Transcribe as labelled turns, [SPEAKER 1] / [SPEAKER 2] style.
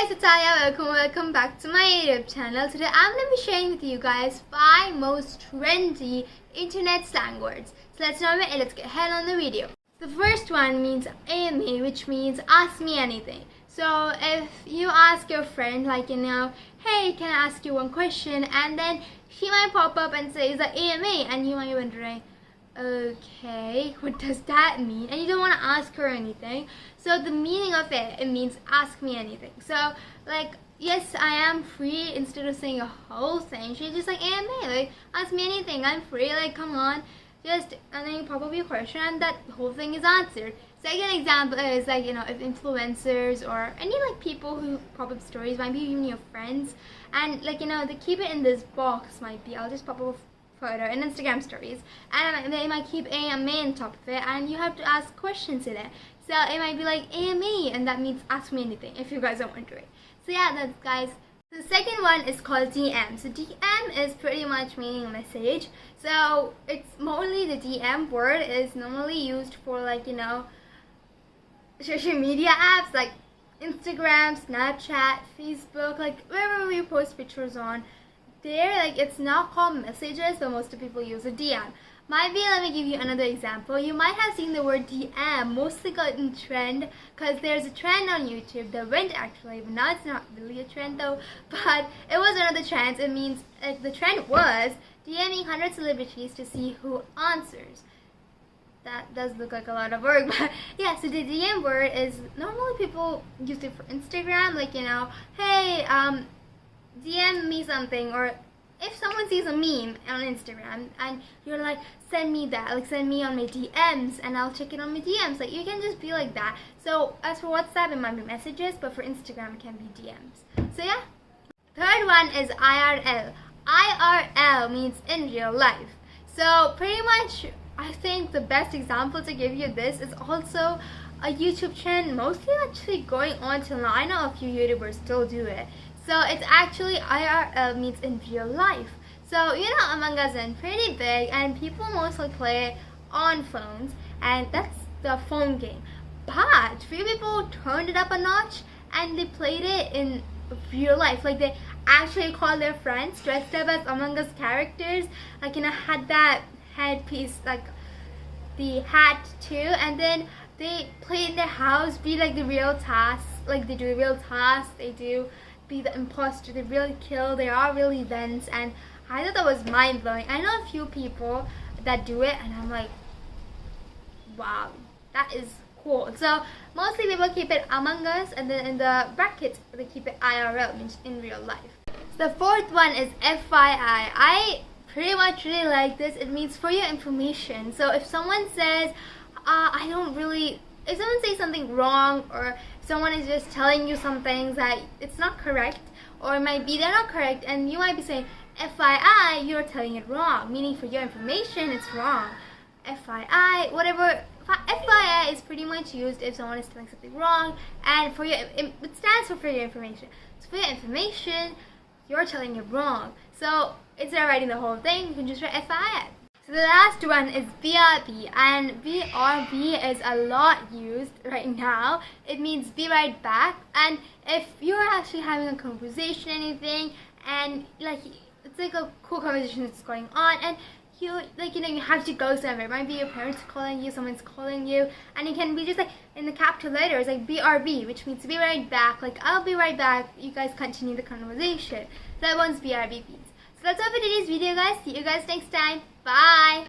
[SPEAKER 1] guys, it's Aya. Welcome back to my YouTube channel. Today I'm going to be sharing with you guys 5 most trendy internet slang words. So let's not wait, let's get ahead on the video. The first one means AMA, which means ask me anything. So if you ask your friend, like, hey, can I ask you one question, and then she might pop up and say, is that AMA? And you might be wondering, okay, what does that mean? And you don't want to ask her anything. So the meaning of it means ask me anything. So like, yes, I am free, instead of saying a whole thing, she's just like, AMA, like, ask me anything, I'm free, like, come on. And then you pop up your question and that whole thing is answered. Second example is like, if influencers or any like people who pop up stories, might be even your friends, and like, they keep it in this box, might be, I'll just pop up photo in Instagram stories, and they might keep AMA on top of it, and you have to ask questions in it. So it might be like AMA, and that means ask me anything, if you guys are wondering. So yeah, that's guys. The second one is called DM. So DM is pretty much meaning a message. So it's mostly the DM word is normally used for like, social media apps like Instagram, Snapchat, Facebook, like wherever we post pictures on. There, like, it's not called messages, but most of people use a DM. Let me give you another example. You might have seen the word DM mostly got in trend because there's a trend on YouTube that went actually, but now it's not really a trend though, but it was one of the trends. It means, the trend was DMing 100 celebrities to see who answers. That does look like a lot of work, but yeah, so the DM word is, normally people use it for Instagram, like, hey, DM me something, or if someone sees a meme on Instagram and you're like, send me that, like, send me on my DMs and I'll check it on my DMs, like, you can just be like that. So as for WhatsApp, it might be messages, but for Instagram it can be DMs. So yeah. Third one is IRL. IRL means in real life. So pretty much, I think the best example to give you this is also a YouTube trend, mostly actually going on till now. I know a few YouTubers still do it. So it's actually IRL means in real life. So Among Us is pretty big and people mostly play it on phones, and that's the phone game. But few people turned it up a notch and they played it in real life. Like, they actually called their friends dressed up as Among Us characters, like, had that headpiece, like the hat too, and then they play in their house, be like the real tasks, like they do real tasks, they do be the imposter, they really kill, there are real events, and I thought that was mind-blowing. I know a few people that do it and I'm like, wow, that is cool. So mostly people keep it Among Us, and then in the brackets they keep it IRL, means in real life. The fourth one is FYI. I pretty much really like this. It means for your information. So if someone says, if someone says something wrong, or someone is just telling you some things that it's not correct, or it might be they're not correct, and you might be saying, FYI, you're telling it wrong, meaning for your information, it's wrong. FYI, whatever. FYI is pretty much used if someone is telling something wrong, and it stands for your information. So for your information, you're telling it wrong. So instead of writing the whole thing, you can just write FYI. So the last one is BRB, and BRB is a lot used right now. It means be right back, and if you're actually having a conversation, anything, and like it's like a cool conversation that's going on, and you have to go somewhere. It might be your parents calling you, someone's calling you, and it can be just like in the capital letters, like BRB, which means be right back, like I'll be right back, you guys continue the conversation. So that one's BRB means. So that's all for today's video, guys. See you guys next time. Bye.